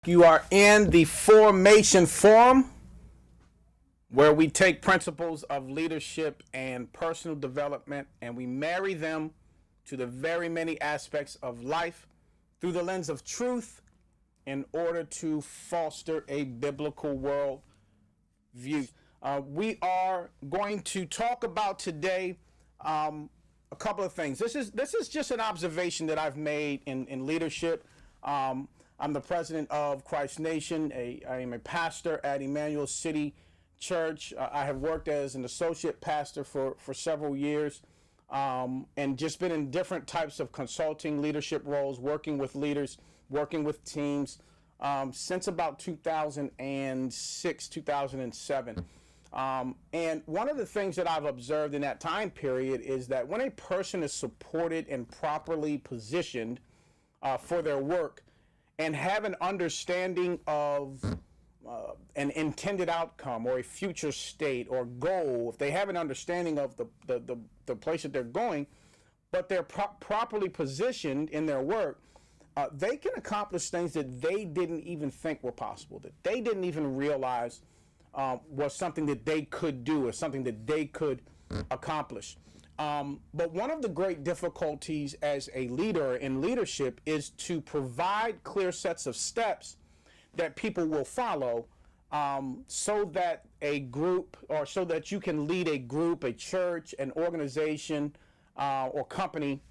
You are in the Formation Forum, where we take principles of leadership and personal development and we marry them to the very many aspects of life through the lens of truth in order to foster a biblical world view. We are going to talk about today a couple of things. This is just an observation that I've made in leadership. I'm the president of Christ Nation. I am a pastor at Emmanuel City Church. I have worked as an associate pastor for several years, and just been in different types of consulting leadership roles, working with leaders, working with teams, since about 2006, 2007. And one of the things that I've observed in that time period is that when a person is supported and properly positioned for their work and have an understanding of an intended outcome or a future state or goal, if they have an understanding of the place that they're going, but they're properly positioned in their work, they can accomplish things that they didn't even think were possible, that they didn't even realize was something that they could do or something that they could accomplish. But one of the great difficulties as a leader in leadership is to provide clear sets of steps that people will follow, so that a group, or so that you can lead a group, a church, an organization, or company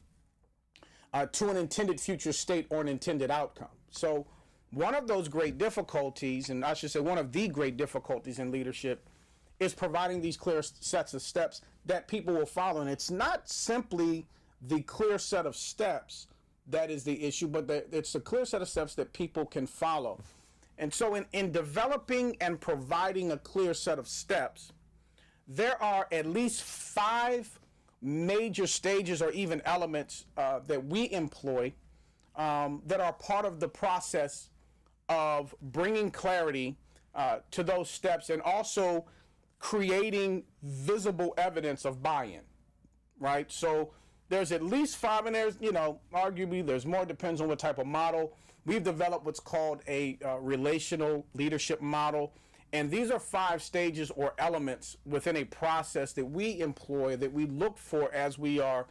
to an intended future state or an intended outcome. So one of those great difficulties, and I should say one of the great difficulties in leadership, is providing these clear sets of steps that people will follow. And it's not simply the clear set of steps that is the issue, but it's a clear set of steps that people can follow. And so in developing and providing a clear set of steps, there are at least 5 major stages or even elements that we employ that are part of the process of bringing clarity to those steps and also creating visible evidence of buy-in, right? So there's at least 5, and there's, arguably there's more, depends on what type of model. We've developed what's called a relational leadership model, and these are 5 stages or elements within a process that we employ, that we look for as we are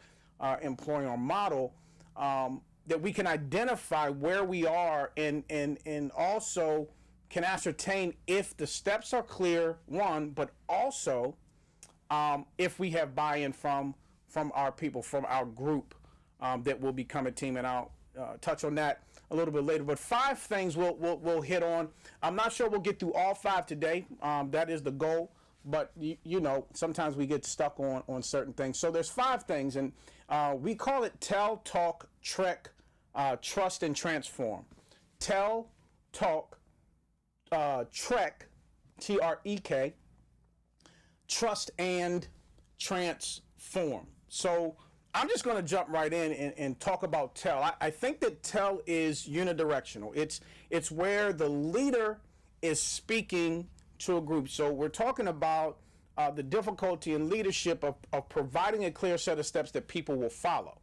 employing our model, that we can identify where we are and also can ascertain if the steps are clear, one, but also if we have buy-in from our people, from our group that will become a team, and I'll touch on that a little bit later. But 5 things we'll hit on. I'm not sure we'll get through all 5 today. That is the goal, but sometimes we get stuck on certain things. So there's 5 things, and we call it tell, talk, trek, trust, and transform. Tell, talk, trek, Trek, trust, and transform. So I'm just going to jump right in and talk about tell. I think that tell is unidirectional. It's where the leader is speaking to a group. So we're talking about the difficulty in leadership of providing a clear set of steps that people will follow.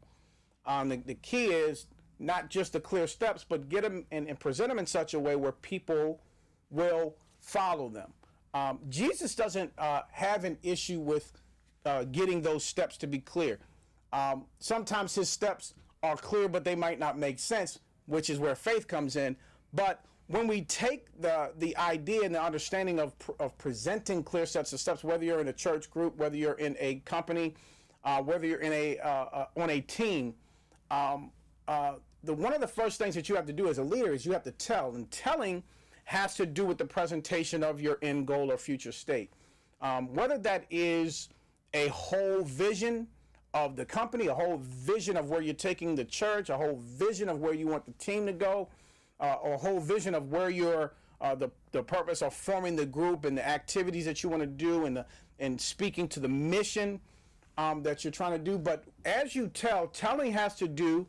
The key is not just the clear steps, but get them and present them in such a way where people will follow them. Jesus doesn't have an issue with getting those steps to be clear. Sometimes his steps are clear, but they might not make sense, which is where faith comes in. But when we take the idea and the understanding of presenting clear sets of steps, whether you're in a church group, whether you're in a company, whether you're in on a team, one of the first things that you have to do as a leader is you have to tell, and telling has to do with the presentation of your end goal or future state. Whether that is a whole vision of the company, a whole vision of where you're taking the church, a whole vision of where you want the team to go, or a whole vision of where you're the purpose of forming the group and the activities that you want to do, and speaking to the mission that you're trying to do. But as you telling has to do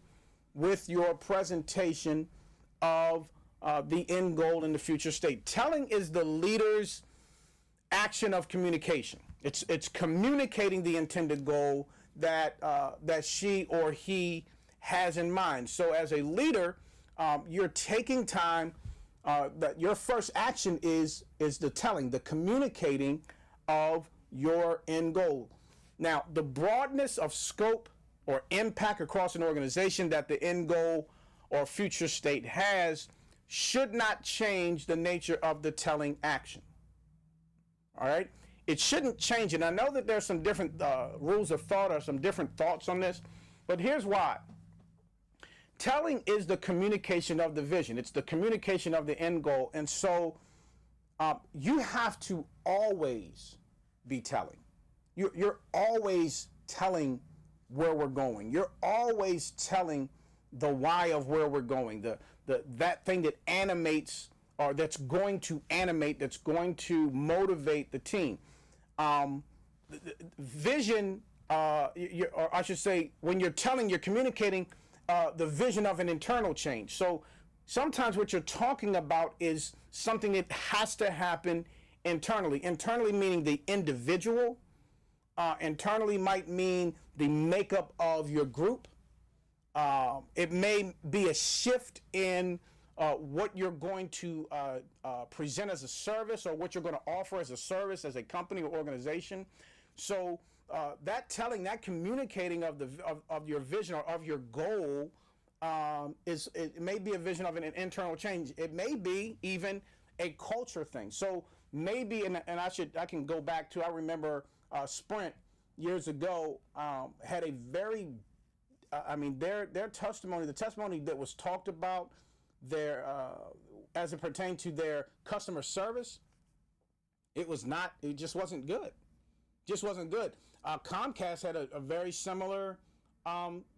with your presentation of the end goal and the future state. Telling is the leader's action of communication. It's communicating the intended goal that she or he has in mind. So as a leader, you're taking time that your first action is the telling, the communicating of your end goal. Now, the broadness of scope or impact across an organization that the end goal or future state has should not change the nature of the telling action. All right? It shouldn't change it. I know that there's some different rules of thought or some different thoughts on this, but here's why. Telling is the communication of the vision. It's the communication of the end goal. And so you have to always be telling. You're always telling where we're going. You're always telling the why of where we're going. That thing that animates, or that's going to animate, that's going to motivate the team. Vision, or I should say, when you're telling, you're communicating the vision of an internal change. So sometimes what you're talking about is something that has to happen internally. Internally meaning the individual. Internally might mean the makeup of your group. It may be a shift in what you're going to present as a service, or what you're going to offer as a service, as a company or organization. So that telling, that communicating of your vision or of your goal it may be a vision of an internal change. It may be even a culture thing. So maybe, and I can go back to, I remember Sprint years ago had a very, their testimony, the testimony that was talked about their as it pertained to their customer service, it just wasn't good. Just wasn't good. Comcast had a very similar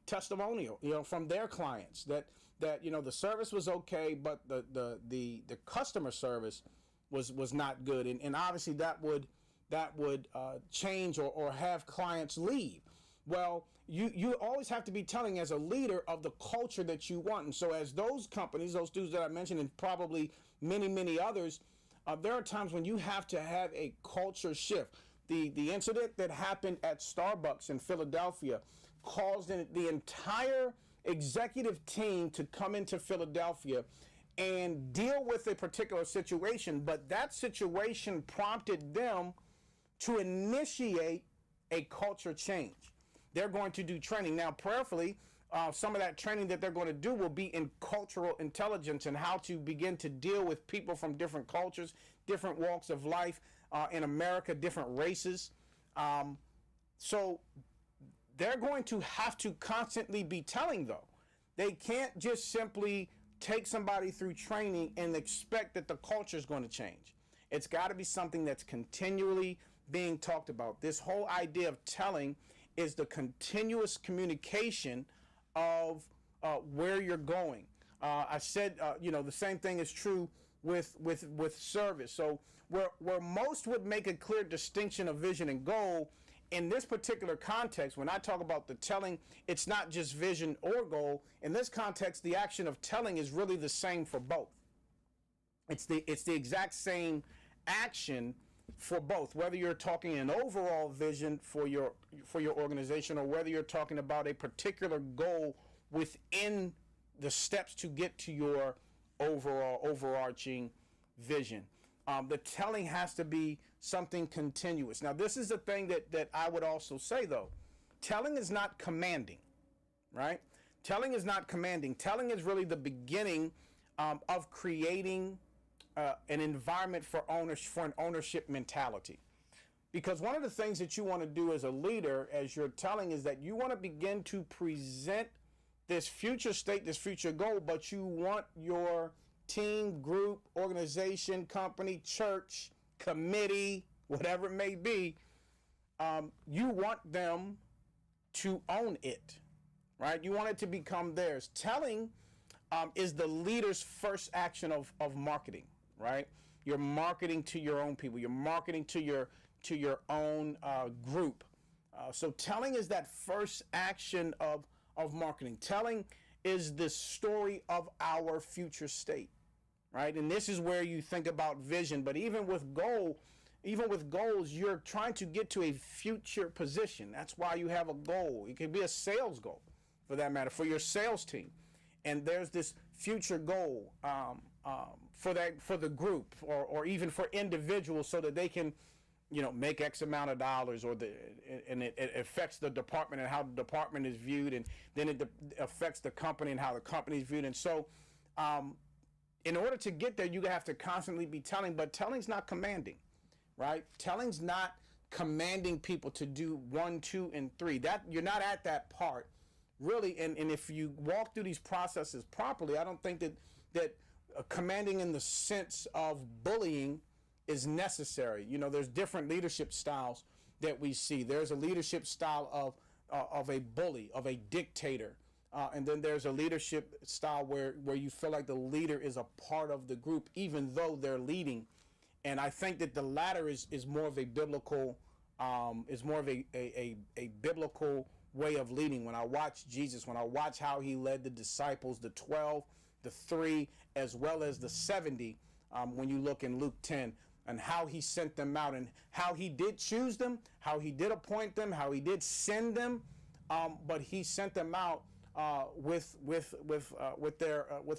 testimonial, from their clients that the service was okay, but the customer service was not good, and obviously that would change or have clients leave. Well, you always have to be telling as a leader of the culture that you want. And so as those companies, those dudes that I mentioned, and probably many others, there are times when you have to have a culture shift. The incident that happened at Starbucks in Philadelphia caused the entire executive team to come into Philadelphia and deal with a particular situation, but that situation prompted them to initiate a culture change. They're going to do training. Now, prayerfully, some of that training that they're going to do will be in cultural intelligence and how to begin to deal with people from different cultures, different walks of life in America, different races. So they're going to have to constantly be telling, though. They can't just simply take somebody through training and expect that the culture is going to change. It's got to be something that's continually being talked about. This whole idea of telling is the continuous communication of where you're going. I said, the same thing is true with service. So where most would make a clear distinction of vision and goal, in this particular context, when I talk about the telling, it's not just vision or goal. In this context, the action of telling is really the same for both. It's the exact same action for both, whether you're talking an overall vision for your organization, or whether you're talking about a particular goal within the steps to get to your overarching vision. The telling has to be something continuous. Now, this is the thing that I would also say, though. Telling is not commanding, right? Telling is not commanding. Telling is really the beginning of creating an environment for an ownership mentality. Because one of the things that you want to do as a leader, as you're telling, is that you want to begin to present this future state, this future goal, but you want your team, group, organization, company, church, committee, whatever it may be, you want them to own it, right? You want it to become theirs. Telling is the leader's first action of marketing, right? You're marketing to your own people. You're marketing to your own group. So telling is that first action of marketing. Telling is the story of our future state, right? And this is where you think about vision. But even with goals, you're trying to get to a future position. That's why you have a goal. It could be a sales goal, for that matter, for your sales team. And there's this future goal. for the group or even for individuals so that they can make X amount of dollars, and it affects the department and how the department is viewed, and then it affects the company and how the company is viewed. And so in order to get there, you have to constantly be telling, but telling's not commanding, right? Telling's not commanding people to do 1, 2, and 3. That you're not at that part really. And if you walk through these processes properly, I don't think that commanding in the sense of bullying is necessary. There's different leadership styles that we see. There's a leadership style of a bully, of a dictator. And then there's a leadership style where you feel like the leader is a part of the group, even though they're leading. And I think that the latter is more of a biblical, biblical way of leading. When I watch Jesus, when I watch how he led the disciples, the 12, the 3, as well as the 70, when you look in Luke 10, and how he sent them out, and how he did choose them, how he did appoint them, how he did send them, but he sent them out with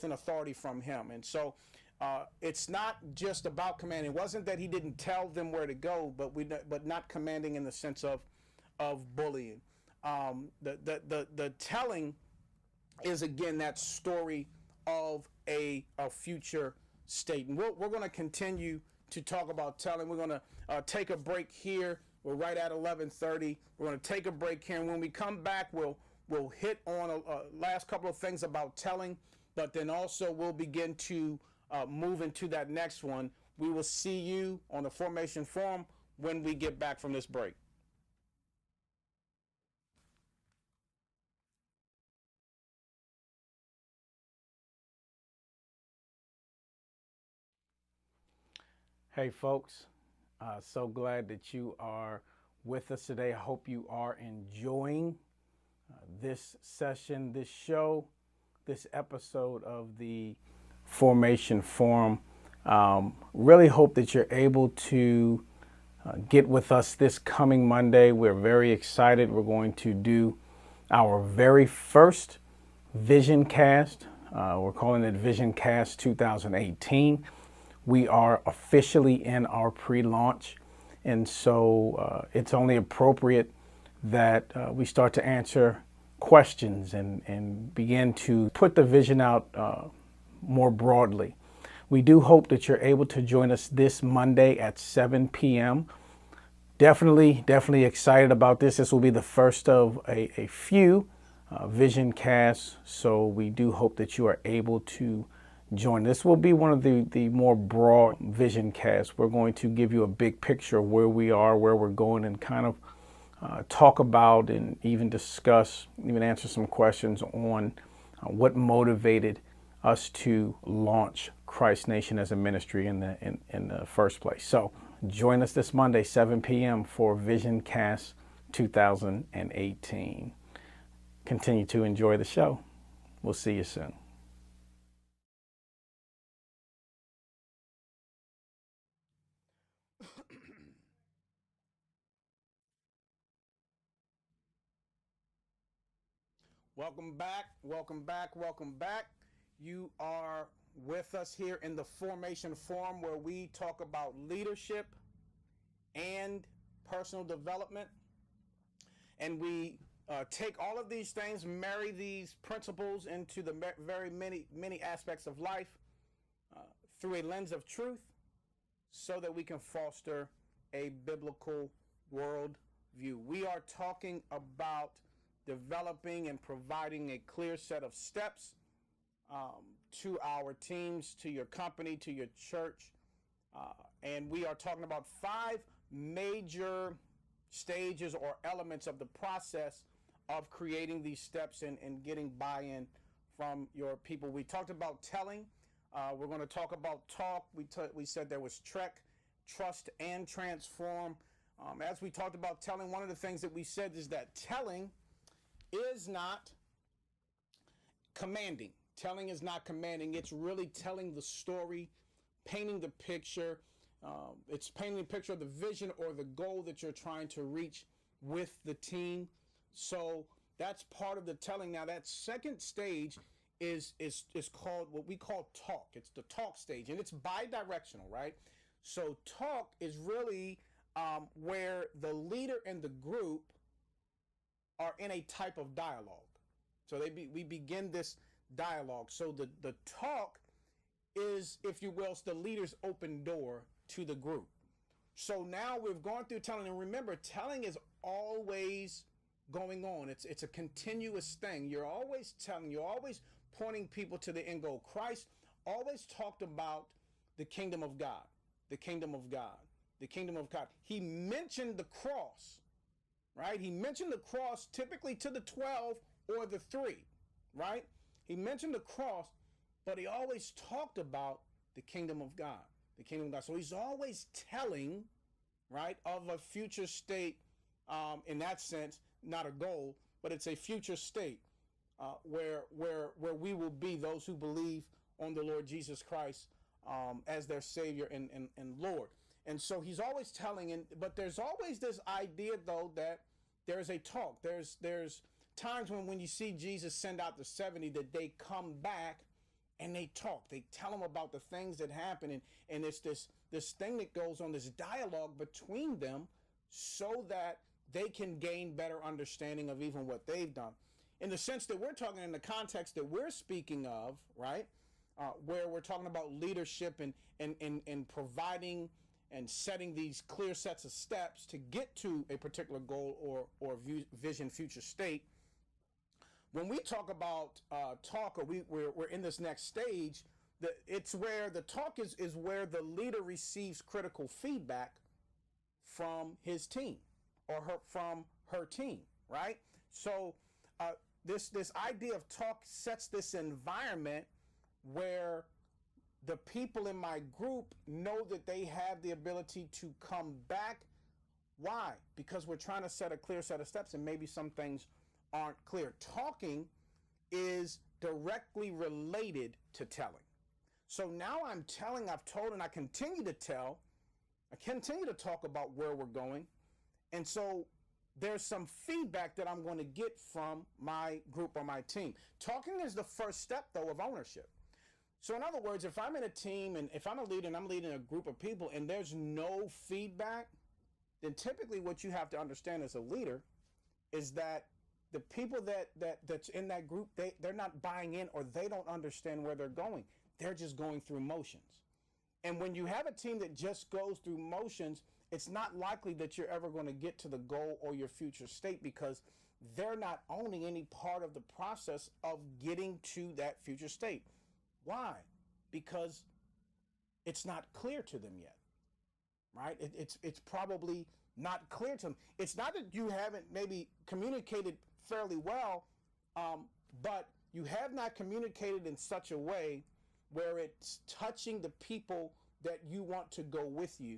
an authority from him. And so it's not just about commanding. It wasn't that he didn't tell them where to go, but not commanding in the sense of bullying. The telling is, again, that story of a future state. And we're going to continue to talk about telling. We're going to take a break here. We're right at 11:30. We're going to take a break here, and when we come back, we'll hit on a last couple of things about telling, but then also we'll begin to move into that next one. We will see you on the Formation Forum when we get back from this break. Hey folks, so glad that you are with us today. I hope you are enjoying this session, this show, this episode of the Formation Forum. Really hope that you're able to get with us this coming Monday. We're very excited. We're going to do our very first Vision Cast. We're calling it Vision Cast 2018. We are officially in our pre-launch, and so it's only appropriate that we start to answer questions and begin to put the vision out more broadly. We do hope that you're able to join us this Monday at 7 p.m. Definitely excited about this. This will be the first of a few Vision Casts, so we do hope that you are able to join. This will be one of the more broad Vision Casts. We're going to give you a big picture of where we are, where we're going, and kind of talk about and even discuss, even answer some questions on what motivated us to launch Christ Nation as a ministry in the first place. So join us this Monday, 7 p.m. for Vision Cast 2018. Continue to enjoy the show. We'll see you soon. Welcome back. You are with us here in the Formation Forum, where we talk about leadership and personal development. And we take all of these things, marry these principles into the very many aspects of life through a lens of truth, so that we can foster a biblical worldview. We are talking about developing and providing a clear set of steps to our teams, to your company, to your church. And we are talking about 5 major stages or elements of the process of creating these steps and getting buy-in from your people. We talked about telling. We're going to talk about talk. We said there was trust, and transform. As we talked about telling, one of the things that we said is that telling is not commanding. Telling is not commanding. It's really telling the story, painting the picture. It's painting the picture of the vision or the goal that you're trying to reach with the team. So that's part of the telling. Now, that second stage is called what we call talk. It's the talk stage, and it's bi-directional, right? So talk is really where the leader and the group are in a type of dialogue. So we begin this dialogue. So the talk is, if you will, the leader's open door to the group. So now we've gone through telling, and remember, telling is always going on. It's a continuous thing. You're always telling, you're always pointing people to the end goal. Christ always talked about the kingdom of God, the kingdom of God, the kingdom of God. He mentioned the cross, right? He mentioned the cross typically to the 12 or the 3, right? He mentioned the cross, but he always talked about the kingdom of God, the kingdom of God. So he's always telling, right, of a future state, in that sense, not a goal, but it's a future state where we will be, those who believe on the Lord Jesus Christ as their Savior and Lord. And so he's always telling, but there's always this idea, though, that there's a talk. There's times when you see Jesus send out the 70, that they come back and they talk. They tell them about the things that happen, and it's this thing that goes on, this dialogue between them, so that they can gain better understanding of even what they've done. In the sense that we're talking, in the context that we're speaking of, right, where we're talking about leadership and providing and setting these clear sets of steps to get to a particular goal or vision, future state. When we talk about talk, or we're in this next stage, it's where the talk is where the leader receives critical feedback from his team or from her team, right? So this idea of talk sets this environment where the people in my group know that they have the ability to come back. Why? Because we're trying to set a clear set of steps, and maybe some things aren't clear. Talking is directly related to telling. So now I'm telling, I've told, and I continue to tell, I continue to talk about where we're going. And so there's some feedback that I'm going to get from my group or my team. Talking is the first step, though, of ownership. So in other words, if I'm in a team and if I'm a leader and I'm leading a group of people and there's no feedback, then typically what you have to understand as a leader is that the people that's in that group, they're not buying in, or they don't understand where they're going. They're just going through motions. And when you have a team that just goes through motions, it's not likely that you're ever going to get to the goal or your future state, because they're not owning any part of the process of getting to that future state. Why? Because it's not clear to them yet, right? It's probably not clear to them. It's not that you haven't maybe communicated fairly well, but you have not communicated in such a way where it's touching the people that you want to go with you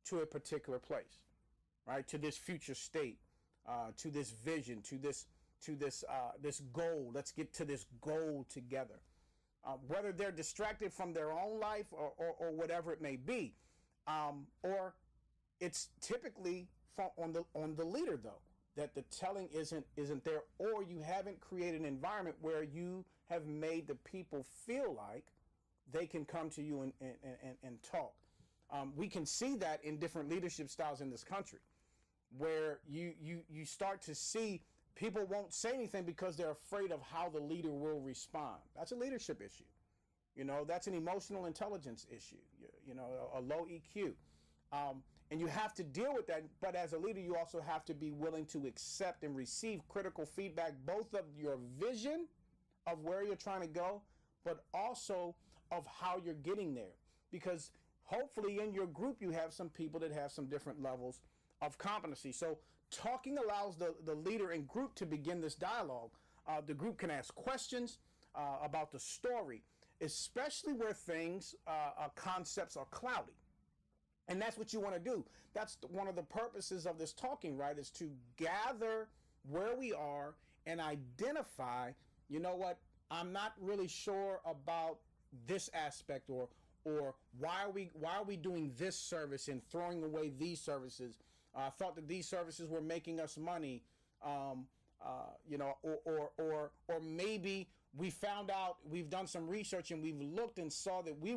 to a particular place, right? To this future state, to this vision, to this goal. Let's get to this goal together. Whether they're distracted from their own life or whatever it may be, or it's typically on the leader, though, that the telling isn't there, or you haven't created an environment where you have made the people feel like they can come to you and talk. We can see that in different leadership styles in this country, where you start to see people won't say anything because they're afraid of how the leader will respond. That's a leadership issue. That's an emotional intelligence issue, a low EQ. And you have to deal with that. But as a leader, you also have to be willing to accept and receive critical feedback, both of your vision of where you're trying to go, but also of how you're getting there. Because hopefully in your group, you have some people that have some different levels of competency. So talking allows the leader and group to begin this dialogue. The group can ask questions about the story, especially where things, concepts are cloudy. And that's what you want to do. That's one of the purposes of this talking, right, is to gather where we are and identify, I'm not really sure about this aspect, or why are we doing this service and throwing away these services? I thought that these services were making us money, or maybe we found out, we've done some research and we've looked and saw that we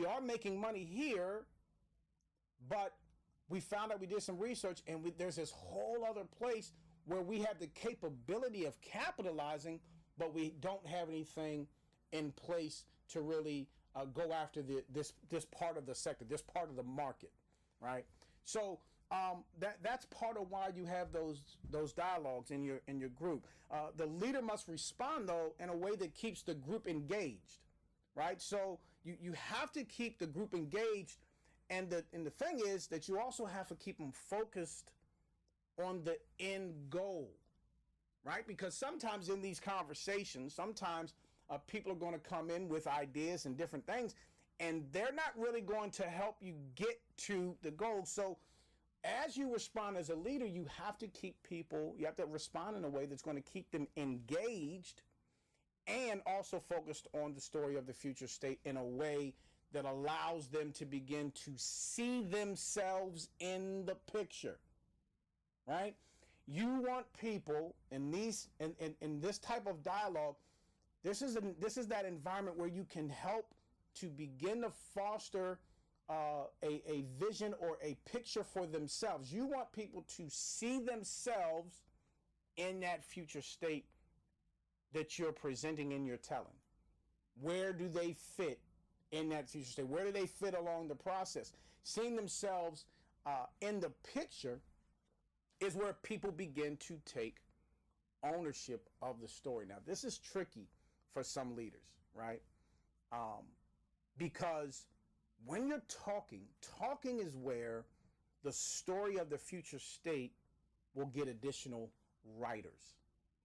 are making money here, but we found out, we did some research, and there's this whole other place where we have the capability of capitalizing, but we don't have anything in place to really go after this part of the sector, this part of the market, right? So that's part of why you have those dialogues in your group. The leader must respond, though, in a way that keeps the group engaged, right? So you have to keep the group engaged, and the thing is that you also have to keep them focused on the end goal, right? Because sometimes in these conversations, sometimes people are going to come in with ideas and different things, and they're not really going to help you get to the goal. So as you respond as a leader, you have to respond in a way that's going to keep them engaged and also focused on the story of the future state in a way that allows them to begin to see themselves in the picture, right? You want people in this type of dialogue. This is that environment where you can help to begin to foster a vision or a picture for themselves. You want people to see themselves in that future state that you're presenting and you're telling. Where do they fit in that future state? Where do they fit along the process? Seeing themselves in the picture is where people begin to take ownership of the story. Now, this is tricky for some leaders, right? Because when you're talking is where the story of the future state will get additional writers,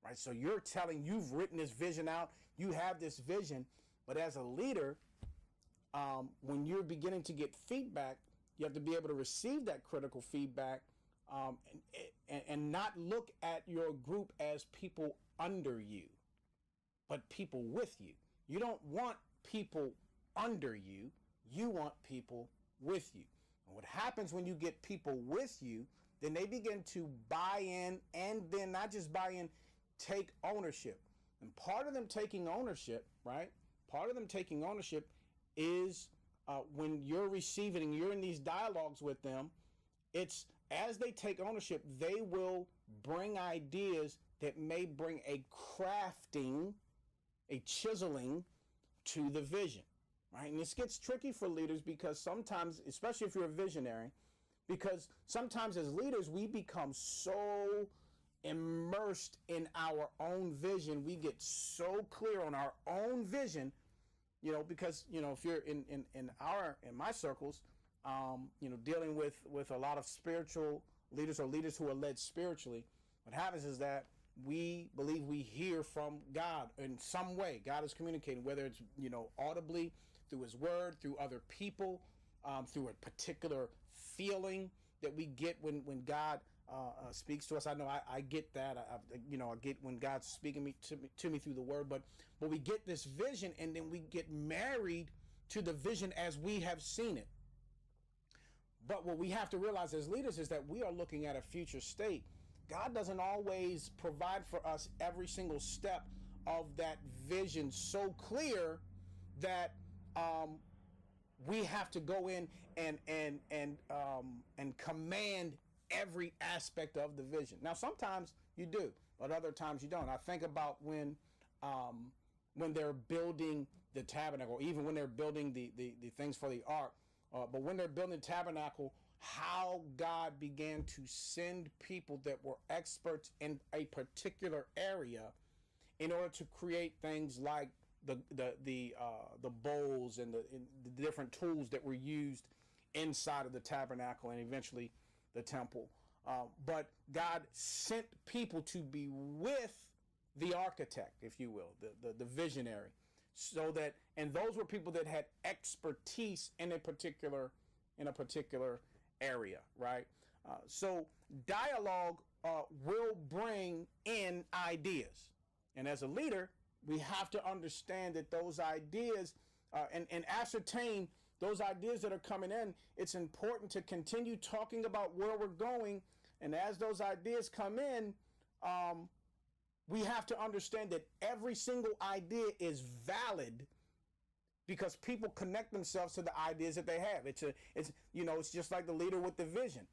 right? So you've written this vision out, you have this vision, but as a leader, when you're beginning to get feedback, you have to be able to receive that critical feedback and not look at your group as people under you, but people with you. You don't want people under you. You want people with you. And what happens when you get people with you, then they begin to buy in, and then not just buy in, take ownership. And part of them taking ownership, right? Part of them taking ownership is when you're receiving and you're in these dialogues with them, it's as they take ownership, they will bring ideas that may bring a crafting, a chiseling to the vision, right? And this gets tricky for leaders because sometimes, especially if you're a visionary, because sometimes as leaders, we become so immersed in our own vision. We get so clear on our own vision, because, if you're in my circles, dealing with a lot of spiritual leaders or leaders who are led spiritually, what happens is that we believe we hear from God in some way. God is communicating, whether it's, audibly through his word, through other people, through a particular feeling that we get when God speaks to us. I know I get that. I get when God's speaking to me through the word, but we get this vision, and then we get married to the vision as we have seen it. But what we have to realize as leaders is that we are looking at a future state. God doesn't always provide for us every single step of that vision so clear that we have to go in and command every aspect of the vision. Now, sometimes you do, but other times you don't. I think about when they're building the tabernacle, even when they're building the things for the ark. But when they're building the tabernacle, how God began to send people that were experts in a particular area in order to create things like the bowls and the different tools that were used inside of the tabernacle and eventually the temple. But God sent people to be with the architect, if you will, the visionary, so that, and those were people that had expertise in a particular area, right? So dialogue will bring in ideas, and as a leader, we have to understand that those ideas and ascertain those ideas that are coming in. It's important to continue talking about where we're going, and as those ideas come in, We have to understand that every single idea is valid because people connect themselves to the ideas that they have. It's just like the leader with the vision.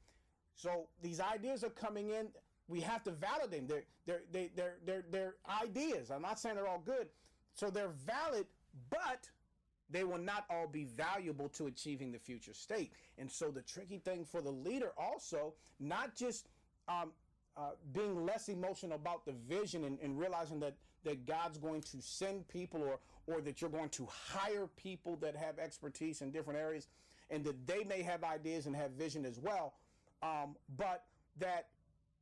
So these ideas are coming in. We have to validate them. They're ideas. I'm not saying they're all good. So they're valid, but they will not all be valuable to achieving the future state. And so the tricky thing for the leader also, not just being less emotional about the vision and realizing that God's going to send people or that you're going to hire people that have expertise in different areas and that they may have ideas and have vision as well. But that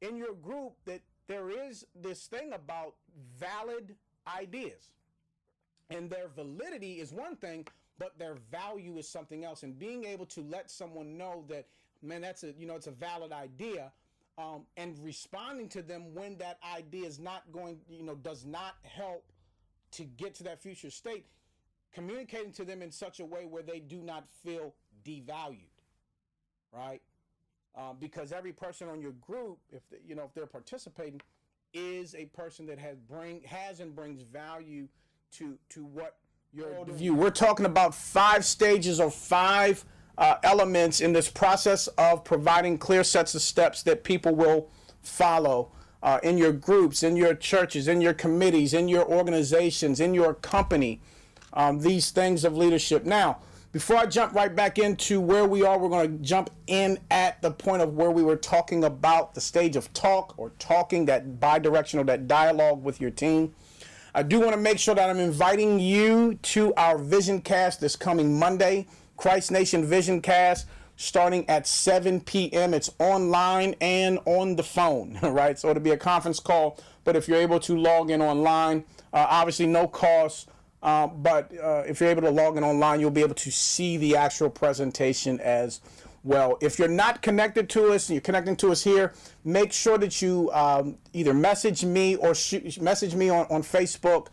in your group that there is this thing about valid ideas. And their validity is one thing, but their value is something else. And being able to let someone know that, man, it's a valid idea, and responding to them when that idea is not going, does not help to get to that future state, communicating to them in such a way where they do not feel devalued, right? Because every person on your group, if they're participating, is a person that has and brings value to what you're doing. We're talking about 5 stages or 5 elements in this process of providing clear sets of steps that people will follow in your groups, in your churches, in your committees, in your organizations, in your company, these things of leadership. Now, before I jump right back into where we are, we're going to jump in at the point of where we were talking about the stage of talk or talking, that bi-directional, that dialogue with your team. I do want to make sure that I'm inviting you to our Vision Cast this coming Monday, Christ Nation Vision Cast, starting at 7 p.m. It's online and on the phone, right? So it'll be a conference call, but if you're able to log in online, obviously no cost, but if you're able to log in online, you'll be able to see the actual presentation as well. If you're not connected to us and you're connecting to us here, make sure that you either message me or message me on Facebook.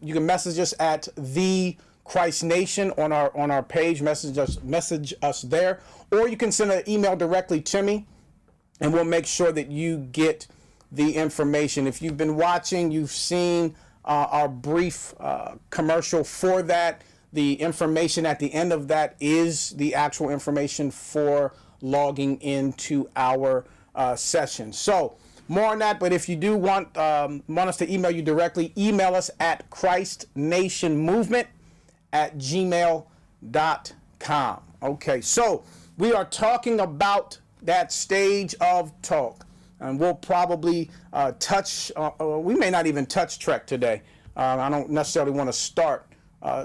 You can message us at the Christ Nation on our page. Message us there, or you can send an email directly to me, and we'll make sure that you get the information. If you've been watching, you've seen our brief commercial for that. The information at the end of that is the actual information for logging into our session. So more on that, but if you do want us to email you directly, email us at christnationmovement@gmail.com. Okay, so we are talking about that stage of talk, and we'll probably we may not even touch Trek today. I don't necessarily want to start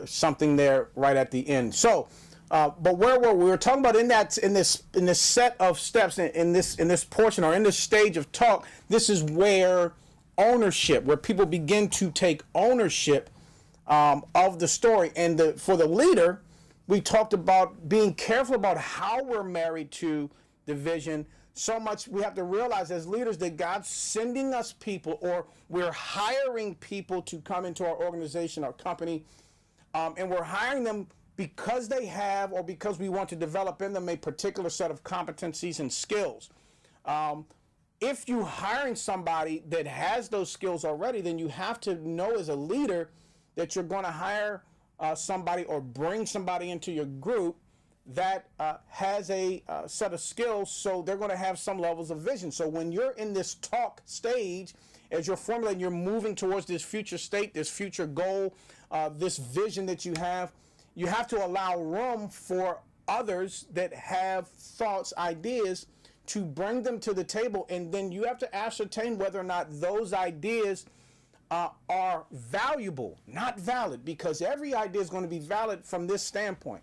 something there right at the end. So, but where were we? We were talking about in this set of steps in this portion or in this stage of talk. This is where where people begin to take ownership of the story. And for the leader, we talked about being careful about how we're married to the vision. So much we have to realize as leaders that God's sending us people, or we're hiring people to come into our organization, our company, and we're hiring them because they have, or because we want to develop in them a particular set of competencies and skills. If you're hiring somebody that has those skills already, then you have to know as a leader that you're going to hire somebody or bring somebody into your group that has a set of skills, so they're going to have some levels of vision. So when you're in this talk stage, as you're formulating, you're moving towards this future state, this future goal, this vision that you have to allow room for others that have thoughts, ideas, to bring them to the table. And then you have to ascertain whether or not those ideas are valuable, not valid, because every idea is going to be valid from this standpoint.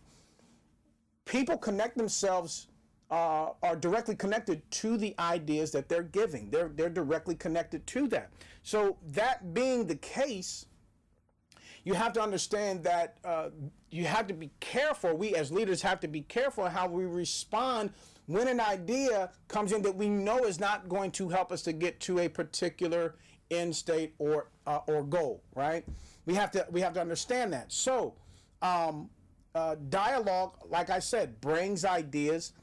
People connect themselves, are directly connected to the ideas that they're giving. They're directly connected to that. So that being the case, you have to understand that you have to be careful. We as leaders have to be careful how we respond when an idea comes in that we know is not going to help us to get to a particular end state or goal. Right? We have to understand that. So dialogue, like I said, brings ideas.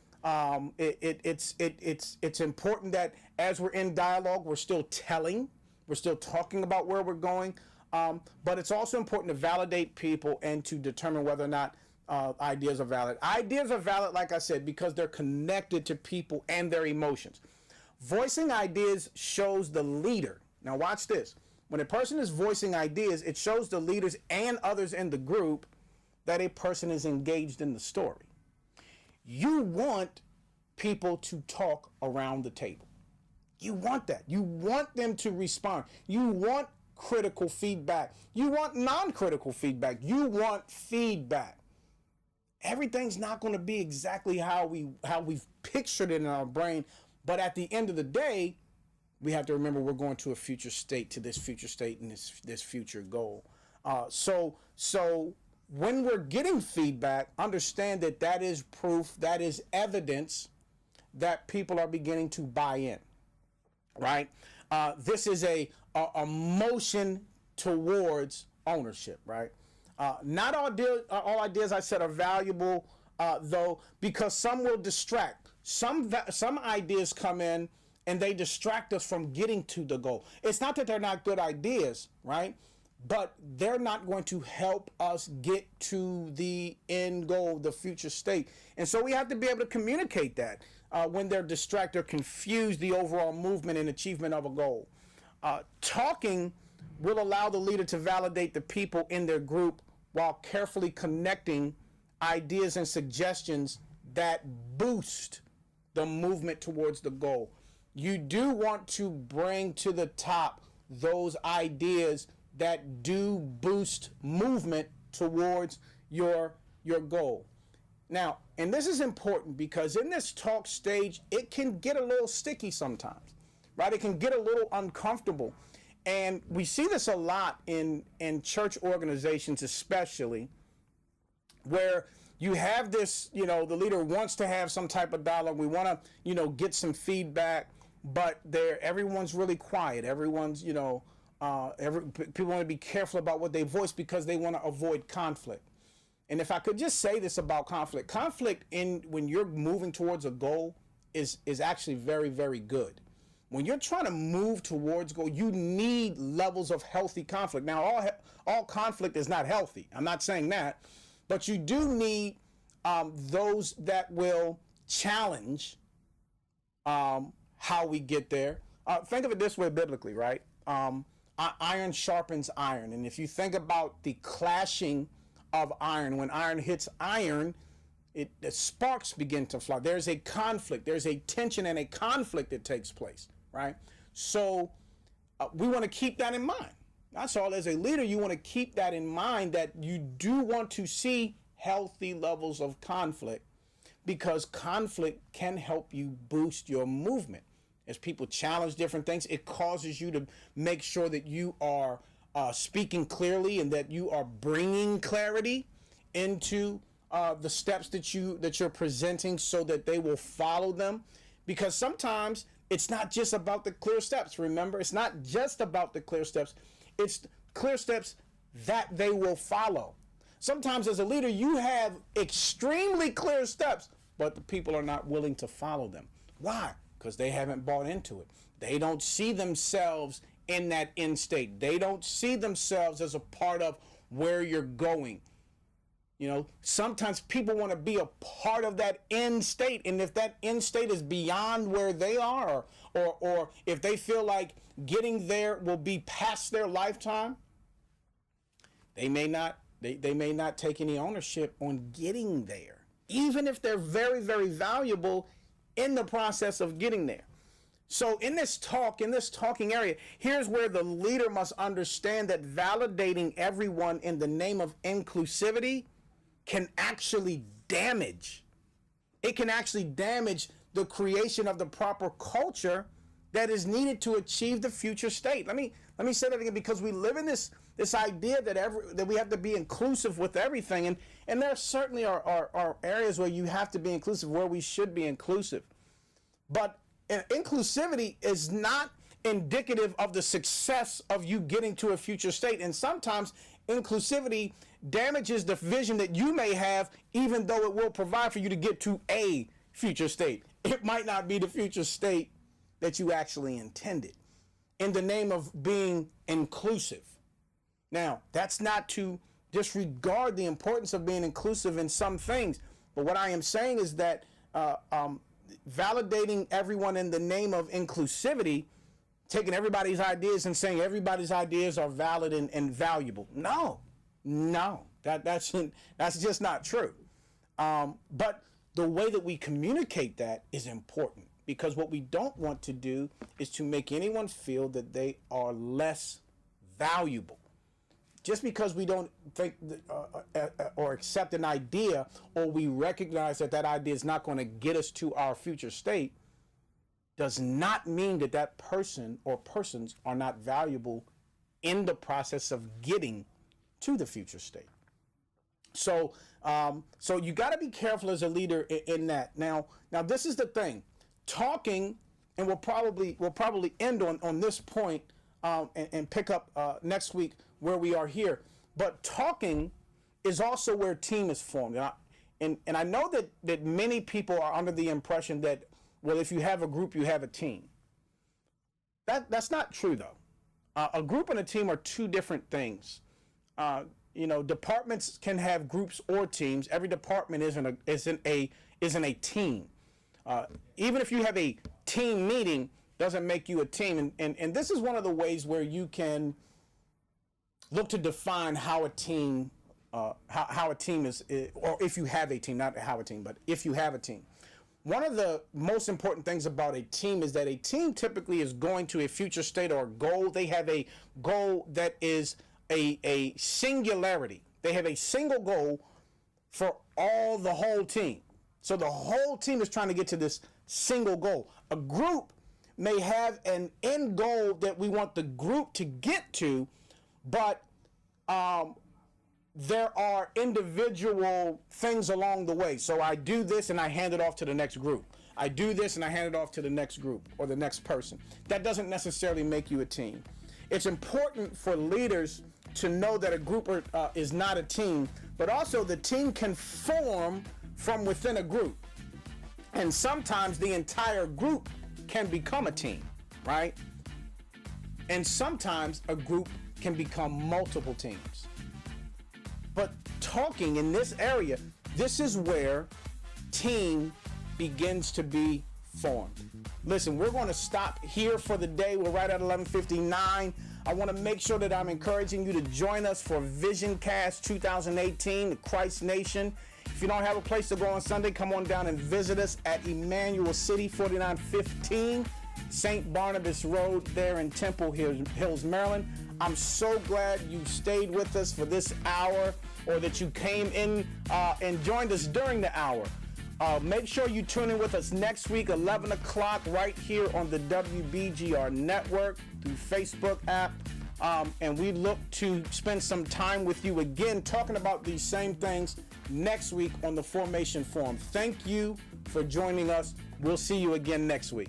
It's important that as we're in dialogue, we're still telling. We're still talking about where we're going. But it's also important to validate people and to determine whether or not ideas are valid. Ideas are valid, like I said, because they're connected to people and their emotions. Voicing ideas shows the leader. Now watch this. When a person is voicing ideas, it shows the leaders and others in the group that a person is engaged in the story. You want people to talk around the table. You want that. You want them to respond. You want critical feedback. You want non-critical feedback. You want feedback. Everything's not going to be exactly how we've pictured it in our brain, but at the end of the day, we have to remember we're going to a future state, to this future state and this future goal. So when we're getting feedback, understand that that is proof, that is evidence that people are beginning to buy in, right? This is a motion towards ownership, right? Not all ideas I said are valuable, though, because some will distract. Some ideas come in and they distract us from getting to the goal. It's not that they're not good ideas, right? But they're not going to help us get to the end goal, the future state. And so we have to be able to communicate that when they're distracted or confuse the overall movement and achievement of a goal. Talking will allow the leader to validate the people in their group while carefully connecting ideas and suggestions that boost the movement towards the goal. You do want to bring to the top those ideas that do boost movement towards your goal. Now, and this is important because in this talk stage, it can get a little sticky sometimes, right? It can get a little uncomfortable. And we see this a lot in church organizations, especially, where you have this, the leader wants to have some type of dialogue. We want to, get some feedback, but everyone's really quiet. Everyone's, people want to be careful about what they voice because they want to avoid conflict. And if I could just say this about conflict when you're moving towards a goal is actually very, very good. When you're trying to move towards goal, you need levels of healthy conflict. Now, all conflict is not healthy. I'm not saying that, but you do need those that will challenge how we get there. Think of it this way biblically, right? Iron sharpens iron. And if you think about the clashing of iron, when iron hits iron, the sparks begin to fly. There's a conflict. There's a tension and a conflict that takes place, right? So we want to keep that in mind. That's all. As a leader, you want to keep that in mind, that you do want to see healthy levels of conflict, because conflict can help you boost your movement. As people challenge different things, it causes you to make sure that you are speaking clearly and that you are bringing clarity into the steps that you're presenting, so that they will follow them. Because sometimes it's not just about the clear steps. Remember, it's not just about the clear steps. It's clear steps that they will follow. Sometimes as a leader, you have extremely clear steps, but the people are not willing to follow them. Why? Because they haven't bought into it. They don't see themselves in that end state. They don't see themselves as a part of where you're going. Sometimes people want to be a part of that end state. And if that end state is beyond where they are, or if they feel like getting there will be past their lifetime, they may not take any ownership on getting there, even if they're very, very valuable in the process of getting there. So in this talking area, here's where the leader must understand that validating everyone in the name of inclusivity can actually damage. It can actually damage the creation of the proper culture that is needed to achieve the future state. Let me say that again, because we live in this idea that we have to be inclusive with everything, and there certainly are areas where you have to be inclusive, where we should be inclusive. But inclusivity is not indicative of the success of you getting to a future state. And sometimes inclusivity damages the vision that you may have, even though it will provide for you to get to a future state. It might not be the future state that you actually intended. in the name of being inclusive. Now, that's not to disregard the importance of being inclusive in some things, but what I am saying is that validating everyone in the name of inclusivity, taking everybody's ideas and saying everybody's ideas are valid and valuable. No, that's just not true. But the way that we communicate that is important, because what we don't want to do is to make anyone feel that they are less valuable. Just because we don't think or accept an idea, or we recognize that that idea is not going to get us to our future state, does not mean that that person or persons are not valuable in the process of getting to the future state. So you got to be careful as a leader in that. Now this is the thing. Talking, and we'll probably end on this point and pick up next week where we are here. But talking is also where team is formed. And I know that many people are under the impression that, well, if you have a group, you have a team. That's not true, though. A group and a team are two different things. Departments can have groups or teams. Every department isn't a team. Even if you have a team meeting, doesn't make you a team. And this is one of the ways where you can look to define how a team, how a team is, or if you have a team, not how a team, but if you have a team. One of the most important things about a team is that a team typically is going to a future state or a goal. They have a goal that is a singularity. They have a single goal for the whole team. So the whole team is trying to get to this single goal. A group may have an end goal that we want the group to get to, but there are individual things along the way. So I do this and I hand it off to the next group. I do this and I hand it off to the next group or the next person. That doesn't necessarily make you a team. It's important for leaders to know that a group is not a team, but also the team can form from within a group. And sometimes the entire group can become a team, right? And sometimes a group can become multiple teams. But talking in this area, this is where team begins to be formed. Listen, we're going to stop here for the day. We're right at 11:59. I want to make sure that I'm encouraging you to join us for VisionCast 2018, the Christ Nation. If you don't have a place to go on Sunday, come on down and visit us at Emmanuel City, 4915 St. Barnabas Road there in Temple Hills, Maryland. I'm so glad you stayed with us for this hour, or that you came in and joined us during the hour. Make sure you tune in with us next week, 11 o'clock, right here on the WBGR network through Facebook app. And we look to spend some time with you again, talking about these same things next week on the Formation Forum. Thank you for joining us. We'll see you again next week.